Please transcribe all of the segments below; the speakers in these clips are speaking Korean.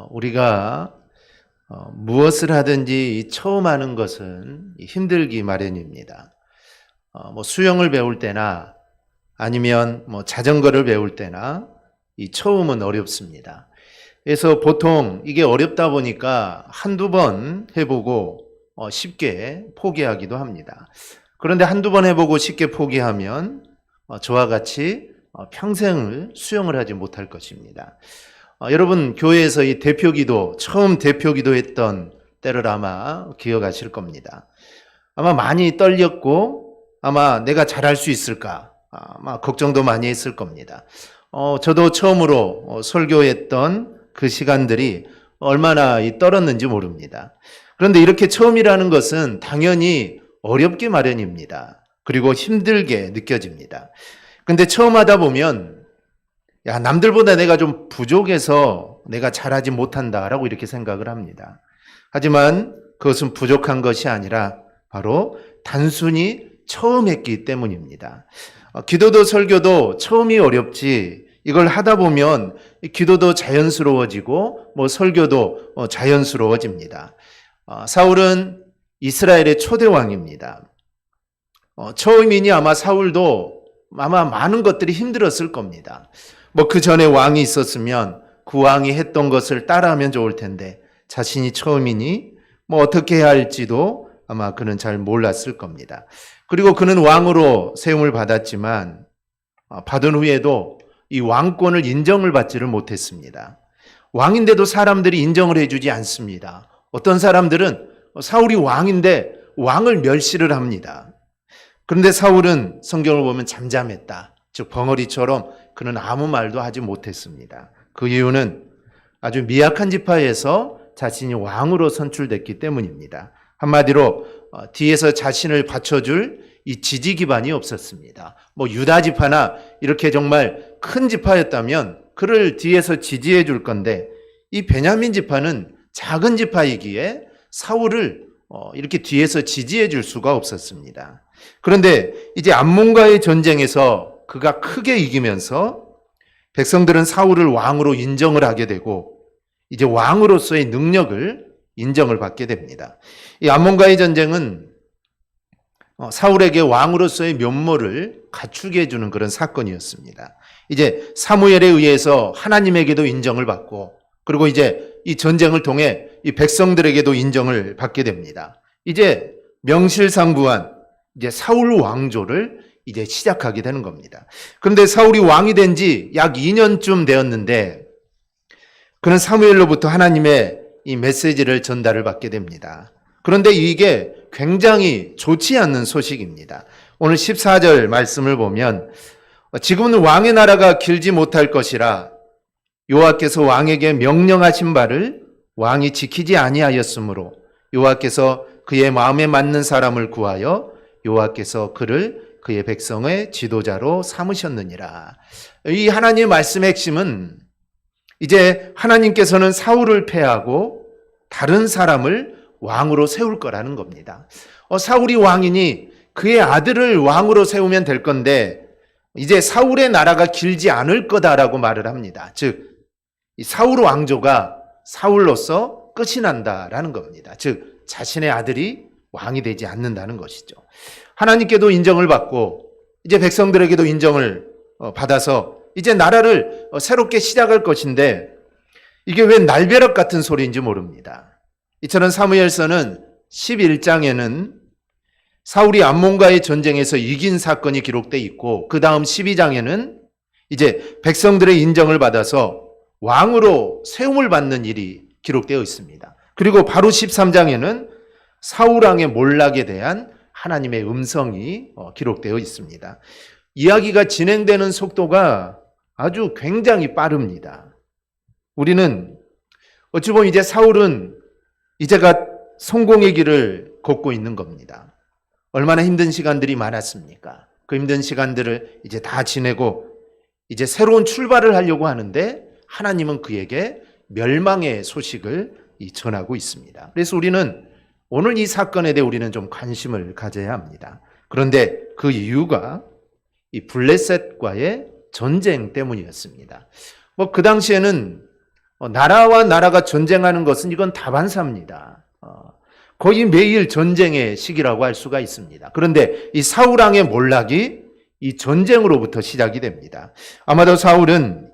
우리가 무엇을 하든지 처음 하는 것은 힘들기 마련입니다. 수영을 배울 때나 아니면 자전거를 배울 때나 이 처음은 어렵습니다. 그래서 보통 이게 어렵다 보니까 한두 번 해보고 쉽게 포기하기도 합니다. 그런데 한두 번 해보고 쉽게 포기하면 저와 같이 평생을 수영을 하지 못할 것입니다. 여러분 교회에서 이 대표기도 처음 대표기도 했던 때를 아마 기억하실 겁니다. 아마 많이 떨렸고 아마 내가 잘할 수 있을까 아마 걱정도 많이 했을 겁니다. 저도 처음으로 설교했던 그 시간들이 얼마나 떨었는지 모릅니다. 그런데 이렇게 처음이라는 것은 당연히 어렵기 마련입니다. 그리고 힘들게 느껴집니다. 근데 처음 하다 보면 남들보다 내가 좀 부족해서 내가 잘하지 못한다라고 이렇게 생각을 합니다. 하지만 그것은 부족한 것이 아니라 바로 단순히 처음 했기 때문입니다. 기도도 설교도 처음이 어렵지 이걸 하다 보면 기도도 자연스러워지고 설교도 자연스러워집니다. 사울은 이스라엘의 초대 왕입니다. 처음이니 아마 사울도 아마 많은 것들이 힘들었을 겁니다. 그 전에 왕이 있었으면 그 왕이 했던 것을 따라하면 좋을 텐데 자신이 처음이니 어떻게 해야 할지도 아마 그는 잘 몰랐을 겁니다. 그리고 그는 왕으로 세움을 받았지만 받은 후에도 이 왕권을 인정을 받지를 못했습니다. 왕인데도 사람들이 인정을 해주지 않습니다. 어떤 사람들은 사울이 왕인데 왕을 멸시를 합니다. 그런데 사울은 성경을 보면 잠잠했다. 즉 벙어리처럼 그는 아무 말도 하지 못했습니다. 그 이유는 아주 미약한 지파에서 자신이 왕으로 선출됐기 때문입니다. 한마디로 뒤에서 자신을 받쳐줄 이 지지 기반이 없었습니다. 유다 지파나 이렇게 정말 큰 지파였다면 그를 뒤에서 지지해 줄 건데 이 베냐민 지파는 작은 지파이기에 사울을 이렇게 뒤에서 지지해 줄 수가 없었습니다. 그런데 이제 암몬과의 전쟁에서 그가 크게 이기면서 백성들은 사울을 왕으로 인정을 하게 되고 이제 왕으로서의 능력을 인정을 받게 됩니다. 이 암몬과의 전쟁은 사울에게 왕으로서의 면모를 갖추게 해주는 그런 사건이었습니다. 이제 사무엘에 의해서 하나님에게도 인정을 받고 그리고 이제 이 전쟁을 통해 이 백성들에게도 인정을 받게 됩니다. 이제 명실상부한 이제 사울 왕조를 이제 시작하게 되는 겁니다. 그런데 사울이 왕이 된 지 약 2년쯤 되었는데 그는 사무엘로부터 하나님의 이 메시지를 전달을 받게 됩니다. 그런데 이게 굉장히 좋지 않는 소식입니다. 오늘 14절 말씀을 보면 지금은 왕의 나라가 길지 못할 것이라 여호와께서 왕에게 명령하신 바를 왕이 지키지 아니하였으므로 여호와께서 그의 마음에 맞는 사람을 구하여 여호와께서 그를 그의 백성의 지도자로 삼으셨느니라. 이 하나님의 말씀의 핵심은 이제 하나님께서는 사울을 패하고 다른 사람을 왕으로 세울 거라는 겁니다. 사울이 왕이니 그의 아들을 왕으로 세우면 될 건데 이제 사울의 나라가 길지 않을 거다라고 말을 합니다. 즉 사울 왕조가 사울로서 끝이 난다라는 겁니다. 즉 자신의 아들이 왕이 되지 않는다는 것이죠. 하나님께도 인정을 받고 이제 백성들에게도 인정을 받아서 이제 나라를 새롭게 시작할 것인데 이게 왜 날벼락 같은 소리인지 모릅니다. 이처럼 사무엘서는 11장에는 사울이 암몬과의 전쟁에서 이긴 사건이 기록되어 있고 그 다음 12장에는 이제 백성들의 인정을 받아서 왕으로 세움을 받는 일이 기록되어 있습니다. 그리고 바로 13장에는 사울왕의 몰락에 대한 하나님의 음성이 기록되어 있습니다. 이야기가 진행되는 속도가 아주 굉장히 빠릅니다. 우리는 어찌 보면 이제 사울은 이제가 성공의 길을 걷고 있는 겁니다. 얼마나 힘든 시간들이 많았습니까? 그 힘든 시간들을 이제 다 지내고 이제 새로운 출발을 하려고 하는데 하나님은 그에게 멸망의 소식을 전하고 있습니다. 그래서 우리는 오늘 이 사건에 대해 우리는 좀 관심을 가져야 합니다. 그런데 그 이유가 이 블레셋과의 전쟁 때문이었습니다. 그 당시에는 나라와 나라가 전쟁하는 것은 이건 다반사입니다. 거의 매일 전쟁의 시기라고 할 수가 있습니다. 그런데 이 사울 왕의 몰락이 이 전쟁으로부터 시작이 됩니다. 아마도 사울은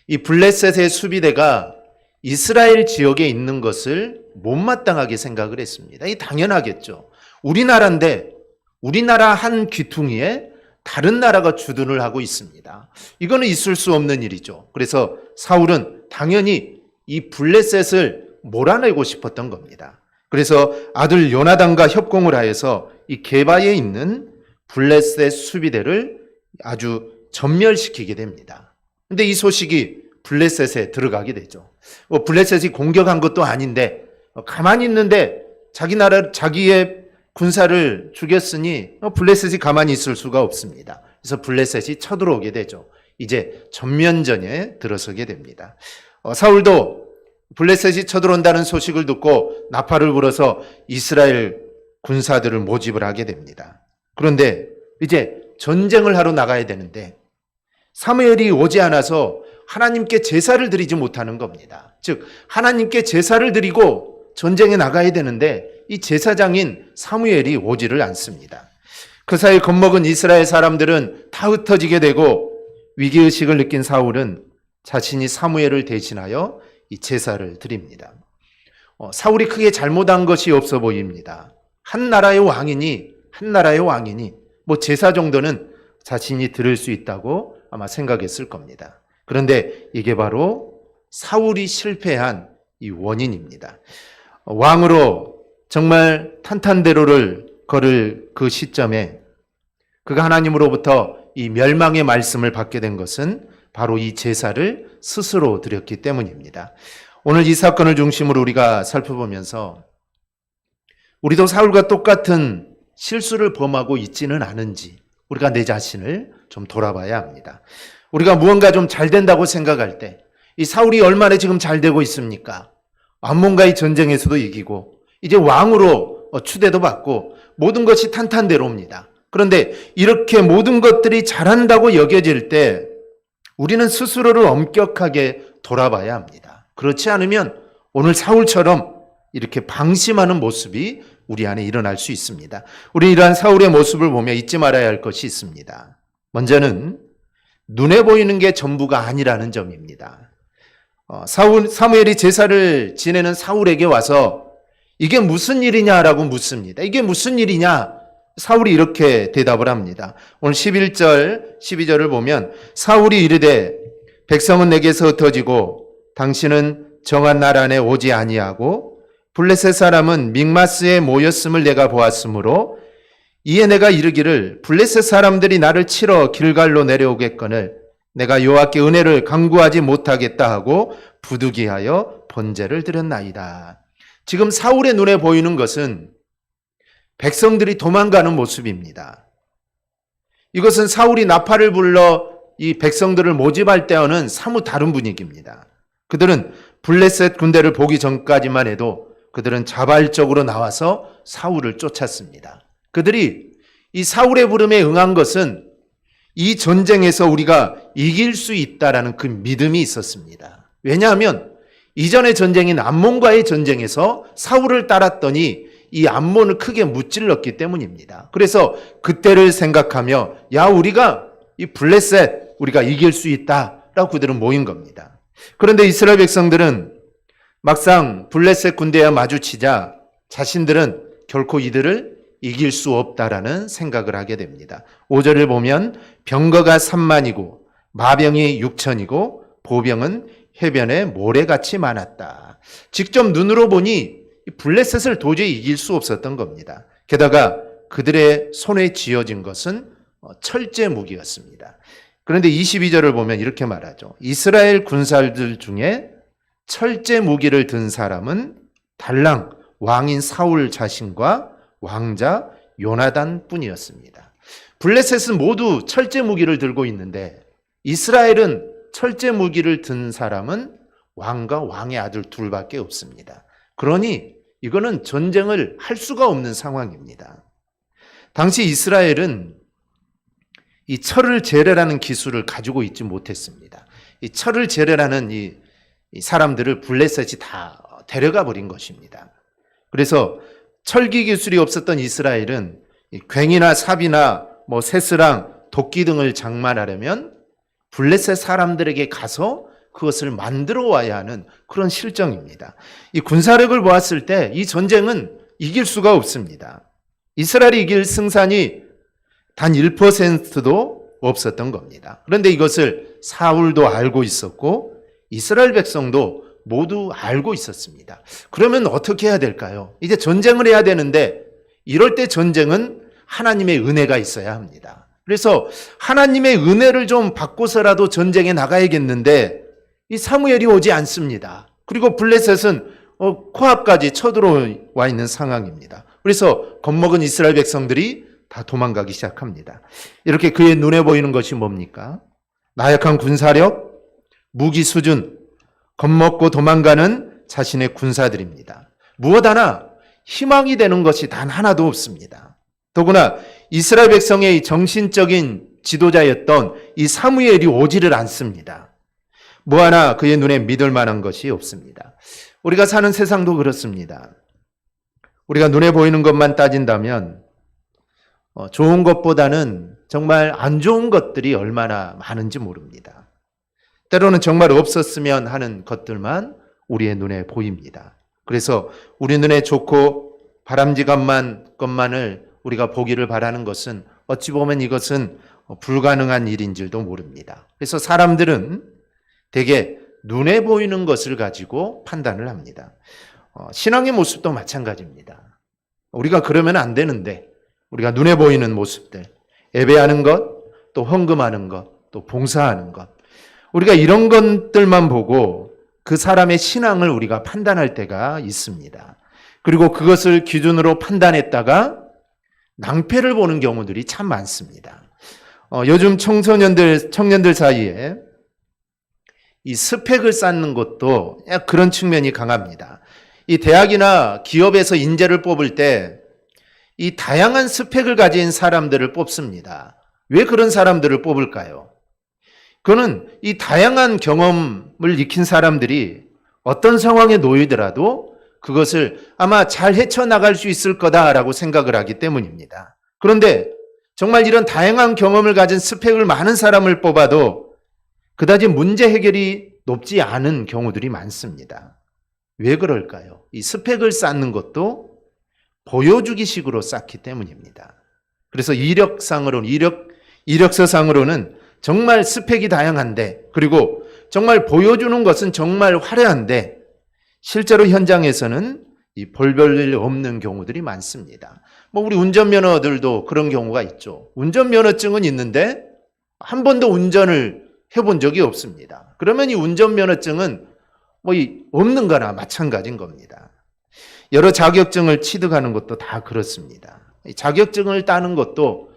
이 블레셋의 수비대가 이스라엘 지역에 있는 것을 못마땅하게 생각을 했습니다. 이 당연하겠죠. 우리나라인데 우리나라 한 귀퉁이에 다른 나라가 주둔을 하고 있습니다. 이거는 있을 수 없는 일이죠. 그래서 사울은 당연히 이 블레셋을 몰아내고 싶었던 겁니다. 그래서 아들 요나단과 협공을 하여서 이 게바에 있는 블레셋 수비대를 아주 전멸시키게 됩니다. 근데 이 소식이 블레셋에 들어가게 되죠. 블레셋이 공격한 것도 아닌데 가만히 있는데 자기 나라 자기의 군사를 죽였으니 블레셋이 가만히 있을 수가 없습니다. 그래서 블레셋이 쳐들어오게 되죠. 이제 전면전에 들어서게 됩니다. 사울도 블레셋이 쳐들어온다는 소식을 듣고 나팔을 불어서 이스라엘 군사들을 모집을 하게 됩니다. 그런데 이제 전쟁을 하러 나가야 되는데 사무엘이 오지 않아서 하나님께 제사를 드리지 못하는 겁니다. 즉 하나님께 제사를 드리고 전쟁에 나가야 되는데 이 제사장인 사무엘이 오지를 않습니다. 그 사이 겁먹은 이스라엘 사람들은 다 흩어지게 되고 위기의식을 느낀 사울은 자신이 사무엘을 대신하여 이 제사를 드립니다. 사울이 크게 잘못한 것이 없어 보입니다. 한 나라의 왕이니 뭐 제사 정도는 자신이 드릴 수 있다고 아마 생각했을 겁니다. 그런데 이게 바로 사울이 실패한 이 원인입니다. 왕으로 정말 탄탄대로를 걸을 그 시점에 그가 하나님으로부터 이 멸망의 말씀을 받게 된 것은 바로 이 제사를 스스로 드렸기 때문입니다. 오늘 이 사건을 중심으로 우리가 살펴보면서 우리도 사울과 똑같은 실수를 범하고 있지는 않은지 우리가 내 자신을 좀 돌아봐야 합니다. 우리가 무언가 좀 잘 된다고 생각할 때 이 사울이 얼마나 지금 잘 되고 있습니까? 암몬과의 전쟁에서도 이기고 이제 왕으로 추대도 받고 모든 것이 탄탄대로입니다. 그런데 이렇게 모든 것들이 잘한다고 여겨질 때 우리는 스스로를 엄격하게 돌아봐야 합니다. 그렇지 않으면 오늘 사울처럼 이렇게 방심하는 모습이 우리 안에 일어날 수 있습니다. 우리 이러한 사울의 모습을 보며 잊지 말아야 할 것이 있습니다. 먼저는 눈에 보이는 게 전부가 아니라는 점입니다. 사무엘이 제사를 지내는 사울에게 와서 이게 무슨 일이냐라고 묻습니다. 이게 무슨 일이냐? 사울이 이렇게 대답을 합니다. 오늘 11절, 12절을 보면 사울이 이르되 백성은 내게서 흩어지고 당신은 정한 날 안에 오지 아니하고 블레셋 사람은 믹마스에 모였음을 내가 보았으므로 이에 내가 이르기를 블레셋 사람들이 나를 치러 길갈로 내려오겠거늘 내가 여호와께 은혜를 간구하지 못하겠다 하고 부득이하여 번제를 드렸나이다. 지금 사울의 눈에 보이는 것은 백성들이 도망가는 모습입니다. 이것은 사울이 나팔을 불러 이 백성들을 모집할 때와는 사뭇 다른 분위기입니다. 그들은 블레셋 군대를 보기 전까지만 해도 그들은 자발적으로 나와서 사울을 쫓았습니다. 그들이 이 사울의 부름에 응한 것은 이 전쟁에서 우리가 이길 수 있다라는 그 믿음이 있었습니다. 왜냐하면 이전의 전쟁인 암몬과의 전쟁에서 사울을 따랐더니 이 암몬을 크게 무찔렀기 때문입니다. 그래서 그때를 생각하며 우리가 이 블레셋 우리가 이길 수 있다라고 그들은 모인 겁니다. 그런데 이스라엘 백성들은 막상 블레셋 군대와 마주치자 자신들은 결코 이들을 이길 수 없다라는 생각을 하게 됩니다. 5절을 보면 병거가 3만이고 마병이 6천이고 보병은 해변에 모래같이 많았다. 직접 눈으로 보니 블레셋을 도저히 이길 수 없었던 겁니다. 게다가 그들의 손에 쥐어진 것은 철제 무기였습니다. 그런데 22절을 보면 이렇게 말하죠. 이스라엘 군사들 중에 철제 무기를 든 사람은 달랑 왕인 사울 자신과 왕자 요나단 뿐이었습니다. 블레셋은 모두 철제 무기를 들고 있는데 이스라엘은 철제 무기를 든 사람은 왕과 왕의 아들 둘밖에 없습니다. 그러니 이거는 전쟁을 할 수가 없는 상황입니다. 당시 이스라엘은 이 철을 재래라는 기술을 가지고 있지 못했습니다. 이 철을 재래라는 이 이 사람들을 블레셋이 다 데려가 버린 것입니다. 그래서 철기 기술이 없었던 이스라엘은 이 괭이나 삽이나 뭐 새스랑 도끼 등을 장만하려면 블레셋 사람들에게 가서 그것을 만들어 와야 하는 그런 실정입니다. 이 군사력을 보았을 때 이 전쟁은 이길 수가 없습니다. 이스라엘이 이길 승산이 단 1%도 없었던 겁니다. 그런데 이것을 사울도 알고 있었고 이스라엘 백성도 모두 알고 있었습니다. 그러면 어떻게 해야 될까요? 이제 전쟁을 해야 되는데 이럴 때 전쟁은 하나님의 은혜가 있어야 합니다. 그래서 하나님의 은혜를 좀 받고서라도 전쟁에 나가야겠는데 이 사무엘이 오지 않습니다. 그리고 블레셋은 코앞까지 쳐들어와 있는 상황입니다. 그래서 겁먹은 이스라엘 백성들이 다 도망가기 시작합니다. 이렇게 그의 눈에 보이는 것이 뭡니까? 나약한 군사력, 무기 수준, 겁먹고 도망가는 자신의 군사들입니다. 무엇 하나 희망이 되는 것이 단 하나도 없습니다. 더구나 이스라엘 백성의 정신적인 지도자였던 이 사무엘이 오지를 않습니다. 뭐 하나 그의 눈에 믿을 만한 것이 없습니다. 우리가 사는 세상도 그렇습니다. 우리가 눈에 보이는 것만 따진다면 좋은 것보다는 정말 안 좋은 것들이 얼마나 많은지 모릅니다. 때로는 정말 없었으면 하는 것들만 우리의 눈에 보입니다. 그래서 우리 눈에 좋고 바람직한 것만을 우리가 보기를 바라는 것은 어찌 보면 이것은 불가능한 일인 줄도 모릅니다. 그래서 사람들은 대개 눈에 보이는 것을 가지고 판단을 합니다. 신앙의 모습도 마찬가지입니다. 우리가 그러면 안 되는데 우리가 눈에 보이는 모습들, 예배하는 것, 또 헌금하는 것, 또 봉사하는 것, 우리가 이런 것들만 보고 그 사람의 신앙을 우리가 판단할 때가 있습니다. 그리고 그것을 기준으로 판단했다가 낭패를 보는 경우들이 참 많습니다. 요즘 청년들 사이에 이 스펙을 쌓는 것도 그런 측면이 강합니다. 이 대학이나 기업에서 인재를 뽑을 때 이 다양한 스펙을 가진 사람들을 뽑습니다. 왜 그런 사람들을 뽑을까요? 그거는 이 다양한 경험을 익힌 사람들이 어떤 상황에 놓이더라도 그것을 아마 잘 헤쳐나갈 수 있을 거다라고 생각을 하기 때문입니다. 그런데 정말 이런 다양한 경험을 가진 스펙을 많은 사람을 뽑아도 그다지 문제 해결이 높지 않은 경우들이 많습니다. 왜 그럴까요? 이 스펙을 쌓는 것도 보여주기식으로 쌓기 때문입니다. 그래서 이력서상으로는 정말 스펙이 다양한데, 그리고 정말 보여주는 것은 정말 화려한데 실제로 현장에서는 이 별별 없는 경우들이 많습니다. 우리 운전면허들도 그런 경우가 있죠. 운전면허증은 있는데 한 번도 운전을 해본 적이 없습니다. 그러면 이 운전면허증은 없는 거나 마찬가지인 겁니다. 여러 자격증을 취득하는 것도 다 그렇습니다. 자격증을 따는 것도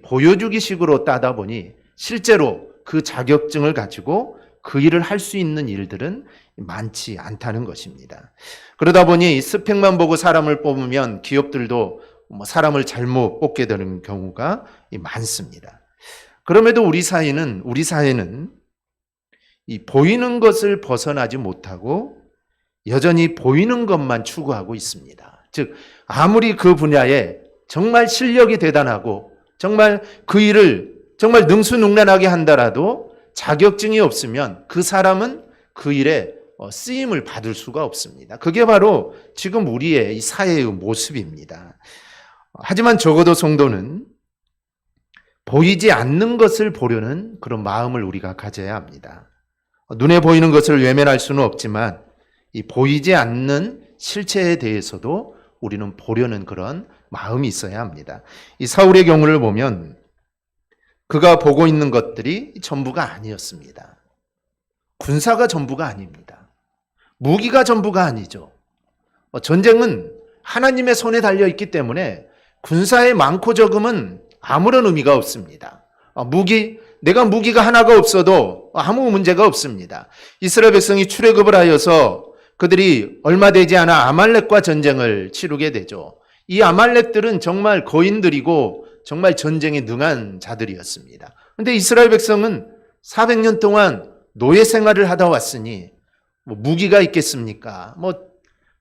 보여주기 식으로 따다 보니 실제로 그 자격증을 가지고 그 일을 할 수 있는 일들은 많지 않다는 것입니다. 그러다 보니 스펙만 보고 사람을 뽑으면 기업들도 사람을 잘못 뽑게 되는 경우가 많습니다. 그럼에도 우리 사회는 이 보이는 것을 벗어나지 못하고 여전히 보이는 것만 추구하고 있습니다. 즉 아무리 그 분야에 정말 실력이 대단하고 정말 그 일을 정말 능수능란하게 한다라도 자격증이 없으면 그 사람은 그 일에 쓰임을 받을 수가 없습니다. 그게 바로 지금 우리의 이 사회의 모습입니다. 하지만 적어도 성도는 보이지 않는 것을 보려는 그런 마음을 우리가 가져야 합니다. 눈에 보이는 것을 외면할 수는 없지만 이 보이지 않는 실체에 대해서도 우리는 보려는 그런 마음이 있어야 합니다. 이 사울의 경우를 보면 그가 보고 있는 것들이 전부가 아니었습니다. 군사가 전부가 아닙니다. 무기가 전부가 아니죠. 전쟁은 하나님의 손에 달려있기 때문에 군사의 많고 적음은 아무런 의미가 없습니다. 내가 무기가 하나가 없어도 아무 문제가 없습니다. 이스라엘 백성이 출애굽을 하여서 그들이 얼마 되지 않아 아말렉과 전쟁을 치르게 되죠. 이 아말렉들은 정말 거인들이고 정말 전쟁에 능한 자들이었습니다. 그런데 이스라엘 백성은 400년 동안 노예 생활을 하다 왔으니 뭐 무기가 있겠습니까? 뭐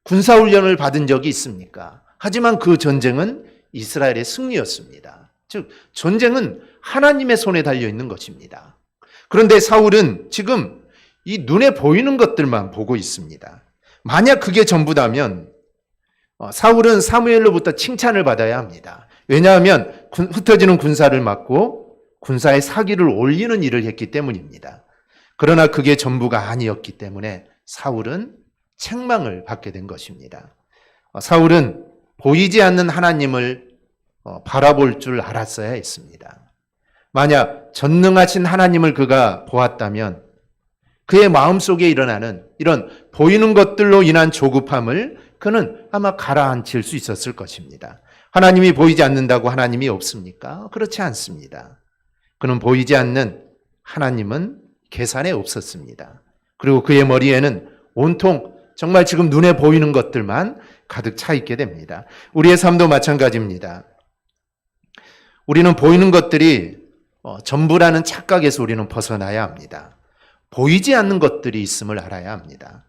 군사훈련을 받은 적이 있습니까? 하지만 그 전쟁은 이스라엘의 승리였습니다. 즉 전쟁은 하나님의 손에 달려 있는 것입니다. 그런데 사울은 지금 이 눈에 보이는 것들만 보고 있습니다. 만약 그게 전부다면 사울은 사무엘로부터 칭찬을 받아야 합니다. 왜냐하면 흩어지는 군사를 막고 군사의 사기를 올리는 일을 했기 때문입니다. 그러나 그게 전부가 아니었기 때문에 사울은 책망을 받게 된 것입니다. 사울은 보이지 않는 하나님을 바라볼 줄 알았어야 했습니다. 만약 전능하신 하나님을 그가 보았다면 그의 마음속에 일어나는 이런 보이는 것들로 인한 조급함을 그는 아마 가라앉힐 수 있었을 것입니다. 하나님이 보이지 않는다고 하나님이 없습니까? 그렇지 않습니다. 그는 보이지 않는 하나님은 계산에 없었습니다. 그리고 그의 머리에는 온통 정말 지금 눈에 보이는 것들만 가득 차 있게 됩니다. 우리의 삶도 마찬가지입니다. 우리는 보이는 것들이 전부라는 착각에서 우리는 벗어나야 합니다. 보이지 않는 것들이 있음을 알아야 합니다.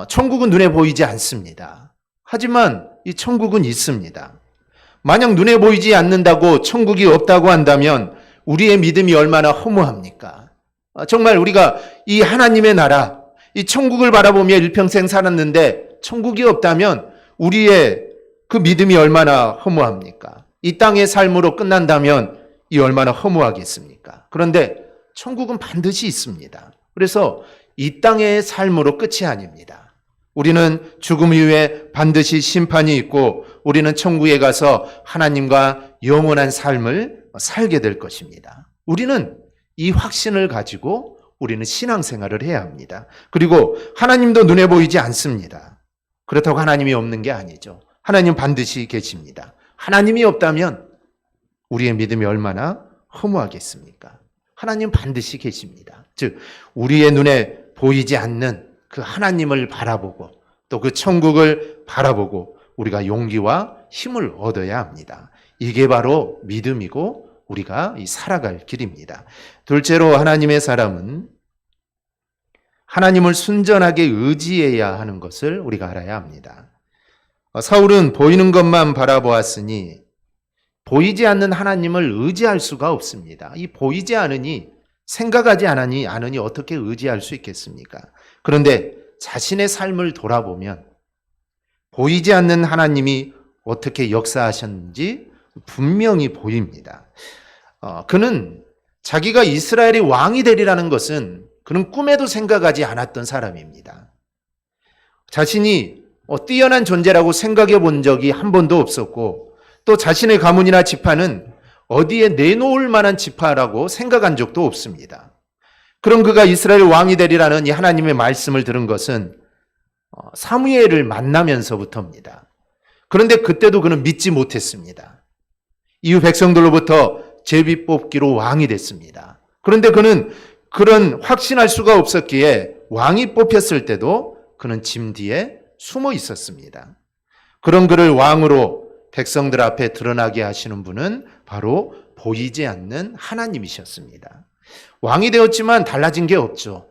천국은 눈에 보이지 않습니다. 하지만 이 천국은 있습니다. 만약 눈에 보이지 않는다고 천국이 없다고 한다면 우리의 믿음이 얼마나 허무합니까? 정말 우리가 이 하나님의 나라, 이 천국을 바라보며 일평생 살았는데 천국이 없다면 우리의 그 믿음이 얼마나 허무합니까? 이 땅의 삶으로 끝난다면 이 얼마나 허무하겠습니까? 그런데 천국은 반드시 있습니다. 그래서 이 땅의 삶으로 끝이 아닙니다. 우리는 죽음 이후에 반드시 심판이 있고 우리는 천국에 가서 하나님과 영원한 삶을 살게 될 것입니다. 우리는 이 확신을 가지고 우리는 신앙생활을 해야 합니다. 그리고 하나님도 눈에 보이지 않습니다. 그렇다고 하나님이 없는 게 아니죠. 하나님 반드시 계십니다. 하나님이 없다면 우리의 믿음이 얼마나 허무하겠습니까? 하나님 반드시 계십니다. 즉 우리의 눈에 보이지 않는 그 하나님을 바라보고 또 그 천국을 바라보고 우리가 용기와 힘을 얻어야 합니다. 이게 바로 믿음이고 우리가 살아갈 길입니다. 둘째로 하나님의 사람은 하나님을 순전하게 의지해야 하는 것을 우리가 알아야 합니다. 사울은 보이는 것만 바라보았으니 보이지 않는 하나님을 의지할 수가 없습니다. 이 보이지 않으니 생각하지 않으니 어떻게 의지할 수 있겠습니까? 그런데 자신의 삶을 돌아보면 보이지 않는 하나님이 어떻게 역사하셨는지 분명히 보입니다. 그는 자기가 이스라엘의 왕이 되리라는 것은 그는 꿈에도 생각하지 않았던 사람입니다. 자신이 뛰어난 존재라고 생각해 본 적이 한 번도 없었고 또 자신의 가문이나 지파는 어디에 내놓을 만한 지파라고 생각한 적도 없습니다. 그럼 그가 이스라엘 왕이 되리라는 이 하나님의 말씀을 들은 것은 사무엘을 만나면서부터입니다. 그런데 그때도 그는 믿지 못했습니다. 이후 백성들로부터 제비 뽑기로 왕이 됐습니다. 그런데 그는 그런 확신할 수가 없었기에 왕이 뽑혔을 때도 그는 짐 뒤에 숨어 있었습니다. 그런 그를 왕으로 백성들 앞에 드러나게 하시는 분은 바로 보이지 않는 하나님이셨습니다. 왕이 되었지만 달라진 게 없죠.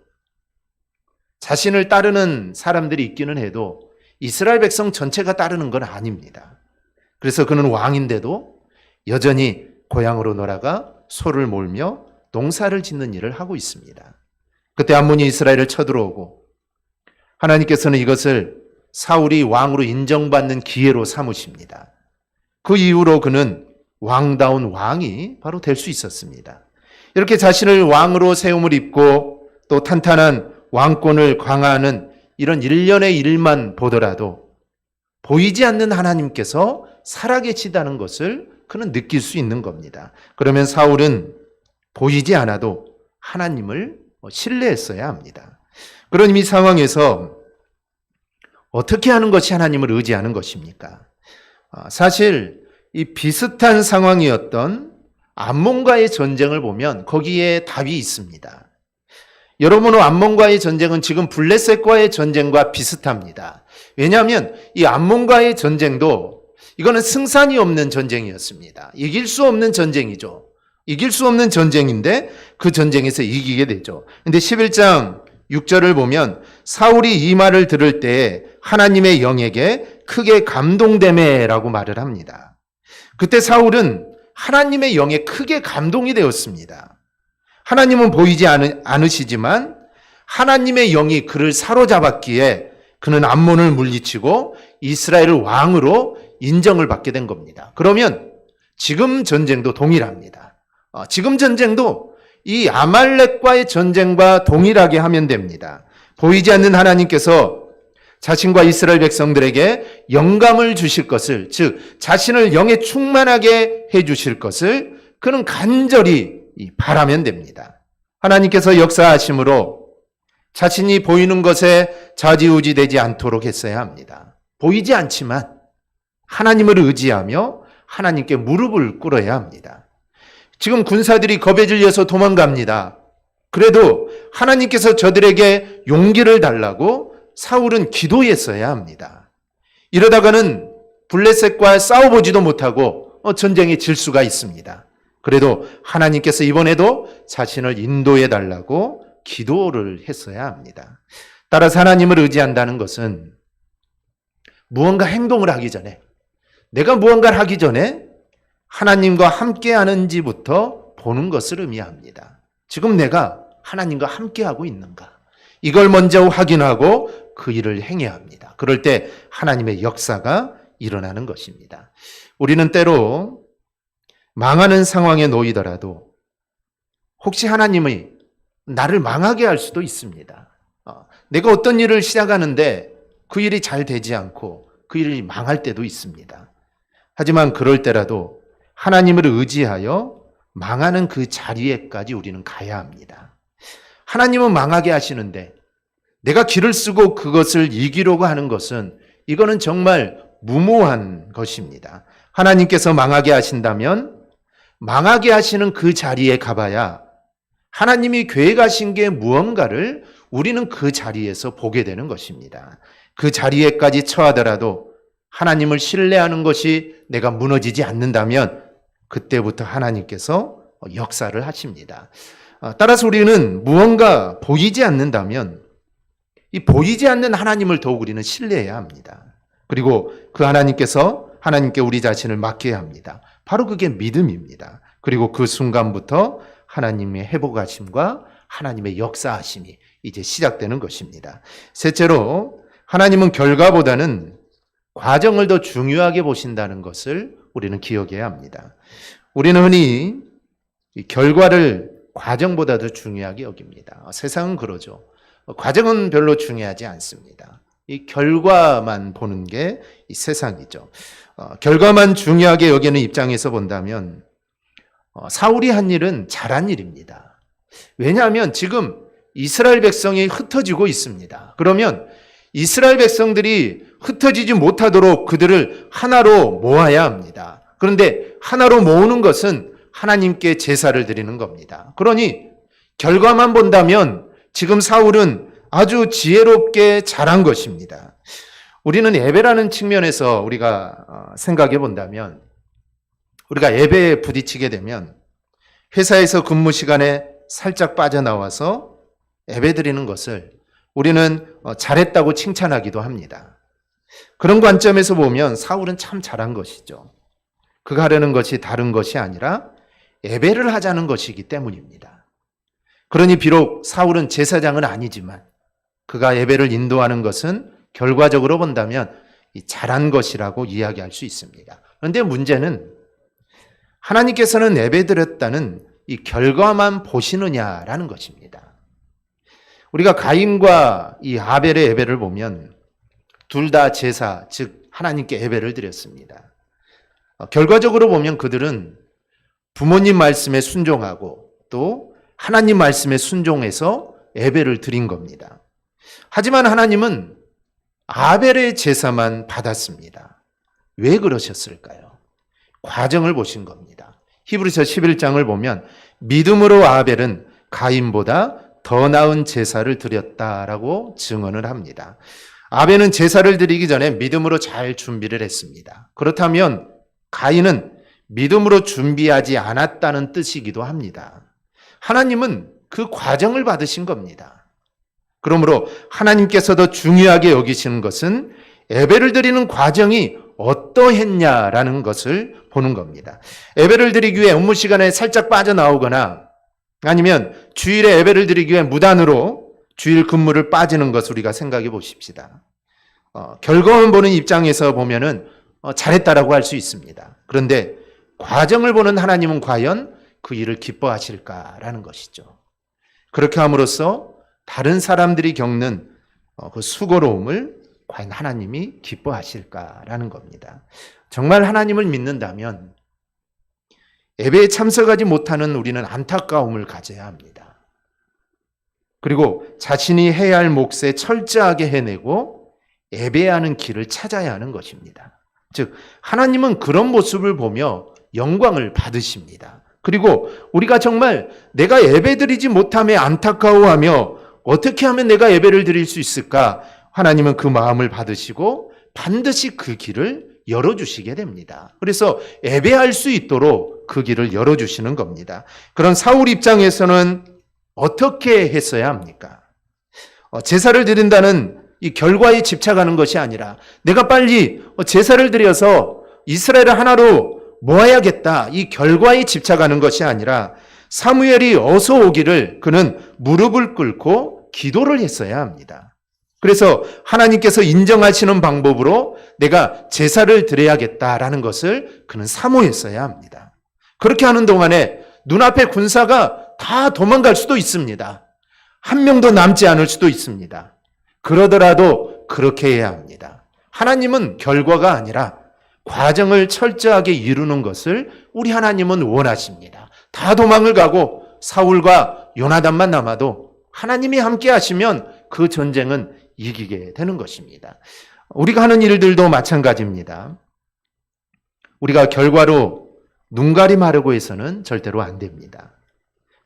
자신을 따르는 사람들이 있기는 해도 이스라엘 백성 전체가 따르는 건 아닙니다. 그래서 그는 왕인데도 여전히 고향으로 돌아가 소를 몰며 농사를 짓는 일을 하고 있습니다. 그때 암몬이 이스라엘을 쳐들어오고 하나님께서는 이것을 사울이 왕으로 인정받는 기회로 삼으십니다. 그 이후로 그는 왕다운 왕이 바로 될 수 있었습니다. 이렇게 자신을 왕으로 세움을 입고 또 탄탄한 왕권을 강화하는 이런 일련의 일만 보더라도 보이지 않는 하나님께서 살아계시다는 것을 그는 느낄 수 있는 겁니다. 그러면 사울은 보이지 않아도 하나님을 신뢰했어야 합니다. 그런 이 상황에서 어떻게 하는 것이 하나님을 의지하는 것입니까? 사실 이 비슷한 상황이었던 암몬과의 전쟁을 보면 거기에 답이 있습니다. 여러분은 암몬과의 전쟁은 지금 블레셋과의 전쟁과 비슷합니다. 왜냐하면 이 암몬과의 전쟁도 이거는 승산이 없는 전쟁이었습니다. 이길 수 없는 전쟁이죠. 이길 수 없는 전쟁인데 그 전쟁에서 이기게 되죠. 근데 11장 6절을 보면 사울이 이 말을 들을 때 하나님의 영에게 크게 감동되매라고 말을 합니다. 그때 사울은 하나님의 영에 크게 감동이 되었습니다. 하나님은 보이지 않으시지만 하나님의 영이 그를 사로잡았기에 그는 암몬을 물리치고 이스라엘을 왕으로 인정을 받게 된 겁니다. 그러면 지금 전쟁도 동일합니다. 지금 전쟁도 이 아말렉과의 전쟁과 동일하게 하면 됩니다. 보이지 않는 하나님께서 자신과 이스라엘 백성들에게 영감을 주실 것을, 즉 자신을 영에 충만하게 해주실 것을 그는 간절히 바라면 됩니다. 하나님께서 역사하심으로 자신이 보이는 것에 좌지우지되지 않도록 했어야 합니다. 보이지 않지만 하나님을 의지하며 하나님께 무릎을 꿇어야 합니다. 지금 군사들이 겁에 질려서 도망갑니다. 그래도 하나님께서 저들에게 용기를 달라고 사울은 기도했어야 합니다. 이러다가는 블레셋과 싸워보지도 못하고 전쟁에 질 수가 있습니다. 그래도 하나님께서 이번에도 자신을 인도해 달라고 기도를 했어야 합니다. 따라서 하나님을 의지한다는 것은 무언가 행동을 하기 전에, 내가 무언가를 하기 전에 하나님과 함께 하는지부터 보는 것을 의미합니다. 지금 내가 하나님과 함께하고 있는가? 이걸 먼저 확인하고 그 일을 행해야 합니다. 그럴 때 하나님의 역사가 일어나는 것입니다. 우리는 때로 망하는 상황에 놓이더라도 혹시 하나님이 나를 망하게 할 수도 있습니다. 내가 어떤 일을 시작하는데 그 일이 잘 되지 않고 그 일이 망할 때도 있습니다. 하지만 그럴 때라도 하나님을 의지하여 망하는 그 자리에까지 우리는 가야 합니다. 하나님은 망하게 하시는데 내가 길을 쓰고 그것을 이기려고 하는 것은 이거는 정말 무모한 것입니다. 하나님께서 망하게 하신다면 망하게 하시는 그 자리에 가봐야 하나님이 계획하신 게 무언가를 우리는 그 자리에서 보게 되는 것입니다. 그 자리에까지 처하더라도 하나님을 신뢰하는 것이 내가 무너지지 않는다면 그때부터 하나님께서 역사를 하십니다. 따라서 우리는 무언가 보이지 않는다면 이 보이지 않는 하나님을 더욱 우리는 신뢰해야 합니다. 그리고 그 하나님께 우리 자신을 맡겨야 합니다. 바로 그게 믿음입니다. 그리고 그 순간부터 하나님의 회복하심과 하나님의 역사하심이 이제 시작되는 것입니다. 셋째로 하나님은 결과보다는 과정을 더 중요하게 보신다는 것을 우리는 기억해야 합니다. 우리는 흔히 결과를 과정보다 더 중요하게 여깁니다. 세상은 그러죠. 과정은 별로 중요하지 않습니다. 이 결과만 보는 게 이 세상이죠. 결과만 중요하게 여기는 입장에서 본다면 사울이 한 일은 잘한 일입니다. 왜냐하면 지금 이스라엘 백성이 흩어지고 있습니다. 그러면 이스라엘 백성들이 흩어지지 못하도록 그들을 하나로 모아야 합니다. 그런데 하나로 모으는 것은 하나님께 제사를 드리는 겁니다. 그러니 결과만 본다면 지금 사울은 아주 지혜롭게 잘한 것입니다. 우리는 예배라는 측면에서 우리가 생각해 본다면 우리가 예배에 부딪히게 되면 회사에서 근무 시간에 살짝 빠져나와서 예배 드리는 것을 우리는 잘했다고 칭찬하기도 합니다. 그런 관점에서 보면 사울은 참 잘한 것이죠. 그가 하려는 것이 다른 것이 아니라 예배를 하자는 것이기 때문입니다. 그러니 비록 사울은 제사장은 아니지만 그가 예배를 인도하는 것은 결과적으로 본다면 잘한 것이라고 이야기할 수 있습니다. 그런데 문제는 하나님께서는 예배드렸다는 이 결과만 보시느냐라는 것입니다. 우리가 가인과 이 아벨의 예배를 보면 둘 다 제사, 즉 하나님께 예배를 드렸습니다. 결과적으로 보면 그들은 부모님 말씀에 순종하고 또 하나님 말씀에 순종해서 예배를 드린 겁니다. 하지만 하나님은 아벨의 제사만 받았습니다. 왜 그러셨을까요? 과정을 보신 겁니다. 히브리서 11장을 보면 믿음으로 아벨은 가인보다 더 나은 제사를 드렸다라고 증언을 합니다. 아벨은 제사를 드리기 전에 믿음으로 잘 준비를 했습니다. 그렇다면 가인은 믿음으로 준비하지 않았다는 뜻이기도 합니다. 하나님은 그 과정을 받으신 겁니다. 그러므로 하나님께서도 중요하게 여기시는 것은 예배를 드리는 과정이 어떠했냐라는 것을 보는 겁니다. 예배를 드리기 위해 업무 시간에 살짝 빠져나오거나 아니면 주일에 예배를 드리기 위해 무단으로 주일 근무를 빠지는 것을 우리가 생각해 보십시다. 결과만 보는 입장에서 보면은 잘했다라고 할 수 있습니다. 그런데 과정을 보는 하나님은 과연 그 일을 기뻐하실까라는 것이죠. 그렇게 함으로써 다른 사람들이 겪는 그 수고로움을 과연 하나님이 기뻐하실까라는 겁니다. 정말 하나님을 믿는다면 예배에 참석하지 못하는 우리는 안타까움을 가져야 합니다. 그리고 자신이 해야 할 몫에 철저하게 해내고 예배하는 길을 찾아야 하는 것입니다. 즉 하나님은 그런 모습을 보며 영광을 받으십니다. 그리고 우리가 정말 내가 예배드리지 못함에 안타까워하며 어떻게 하면 내가 예배를 드릴 수 있을까? 하나님은 그 마음을 받으시고 반드시 그 길을 열어주시게 됩니다. 그래서 예배할 수 있도록 그 길을 열어주시는 겁니다. 그런 사울 입장에서는 어떻게 했어야 합니까? 제사를 드린다는 이 결과에 집착하는 것이 아니라 내가 빨리 제사를 드려서 이스라엘을 하나로 모아야겠다. 이 결과에 집착하는 것이 아니라 사무엘이 어서 오기를 그는 무릎을 꿇고 기도를 했어야 합니다. 그래서 하나님께서 인정하시는 방법으로 내가 제사를 드려야겠다라는 것을 그는 사모했어야 합니다. 그렇게 하는 동안에 눈앞에 군사가 다 도망갈 수도 있습니다. 한 명도 남지 않을 수도 있습니다. 그러더라도 그렇게 해야 합니다. 하나님은 결과가 아니라 과정을 철저하게 이루는 것을 우리 하나님은 원하십니다. 다 도망을 가고 사울과 요나단만 남아도 하나님이 함께 하시면 그 전쟁은 이기게 되는 것입니다. 우리가 하는 일들도 마찬가지입니다. 우리가 결과로 눈가림하려고 해서는 절대로 안 됩니다.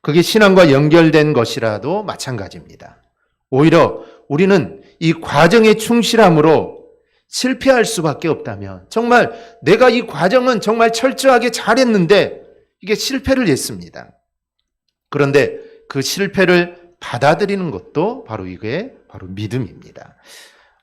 그게 신앙과 연결된 것이라도 마찬가지입니다. 오히려 우리는 이 과정에 충실함으로 실패할 수밖에 없다면 정말 내가 이 과정은 정말 철저하게 잘했는데 이게 실패를 했습니다. 그런데 그 실패를 받아들이는 것도 바로 이게 바로 믿음입니다.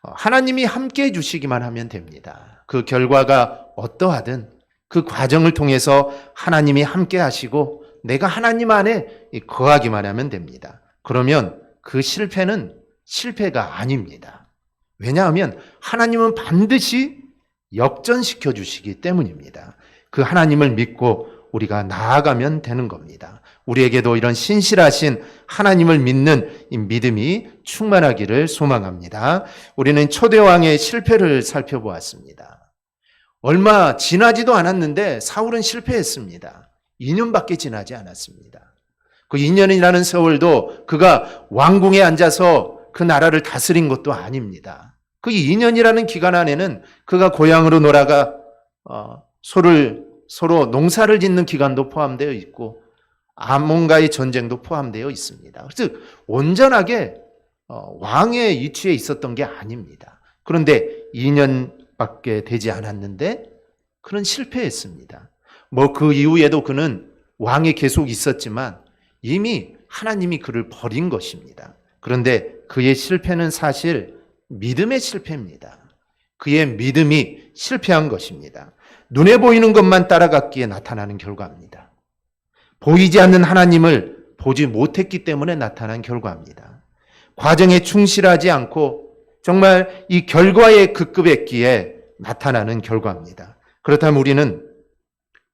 하나님이 함께 해주시기만 하면 됩니다. 그 결과가 어떠하든 그 과정을 통해서 하나님이 함께 하시고 내가 하나님 안에 거하기만 하면 됩니다. 그러면 그 실패는 실패가 아닙니다. 왜냐하면 하나님은 반드시 역전시켜 주시기 때문입니다. 그 하나님을 믿고 우리가 나아가면 되는 겁니다. 우리에게도 이런 신실하신 하나님을 믿는 이 믿음이 충만하기를 소망합니다. 우리는 초대왕의 실패를 살펴보았습니다. 얼마 지나지도 않았는데 사울은 실패했습니다. 2년밖에 지나지 않았습니다. 그 2년이라는 세월도 그가 왕궁에 앉아서 그 나라를 다스린 것도 아닙니다. 그 2년이라는 기간 안에는 그가 고향으로 놀아가 서로 농사를 짓는 기간도 포함되어 있고 아몬과의 전쟁도 포함되어 있습니다. 그래서 온전하게 왕의 위치에 있었던 게 아닙니다. 그런데 2년밖에 되지 않았는데 그는 실패했습니다. 그 이후에도 그는 왕이 계속 있었지만 이미 하나님이 그를 버린 것입니다. 그런데 그의 실패는 사실 믿음의 실패입니다. 그의 믿음이 실패한 것입니다. 눈에 보이는 것만 따라갔기에 나타나는 결과입니다. 보이지 않는 하나님을 보지 못했기 때문에 나타난 결과입니다. 과정에 충실하지 않고 정말 이 결과에 급급했기에 나타나는 결과입니다. 그렇다면 우리는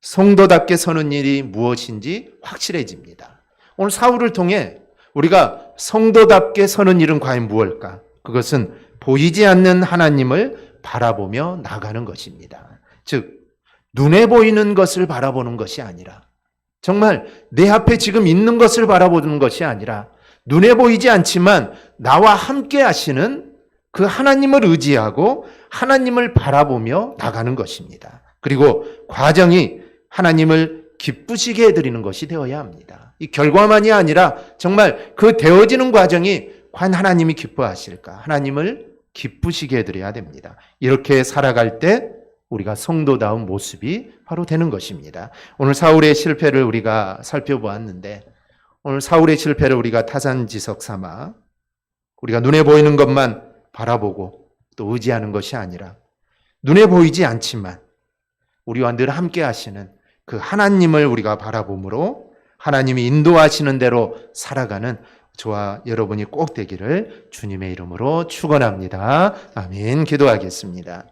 성도답게 서는 일이 무엇인지 확실해집니다. 오늘 사울을 통해 우리가 성도답게 서는 일은 과연 무엇일까? 그것은 보이지 않는 하나님을 바라보며 나가는 것입니다. 즉 눈에 보이는 것을 바라보는 것이 아니라 정말 내 앞에 지금 있는 것을 바라보는 것이 아니라 눈에 보이지 않지만 나와 함께 하시는 그 하나님을 의지하고 하나님을 바라보며 나가는 것입니다. 그리고 과정이 하나님을 기쁘시게 해드리는 것이 되어야 합니다. 이 결과만이 아니라 정말 그 되어지는 과정이 과연 하나님이 기뻐하실까? 하나님을 기쁘시게 해드려야 됩니다. 이렇게 살아갈 때 우리가 성도다운 모습이 바로 되는 것입니다. 오늘 사울의 실패를 우리가 살펴보았는데 오늘 사울의 실패를 우리가 타산지석 삼아 우리가 눈에 보이는 것만 바라보고 또 의지하는 것이 아니라 눈에 보이지 않지만 우리와 늘 함께 하시는 그 하나님을 우리가 바라봄으로 하나님이 인도하시는 대로 살아가는 저와 여러분이 꼭 되기를 주님의 이름으로 축원합니다. 아멘. 기도하겠습니다.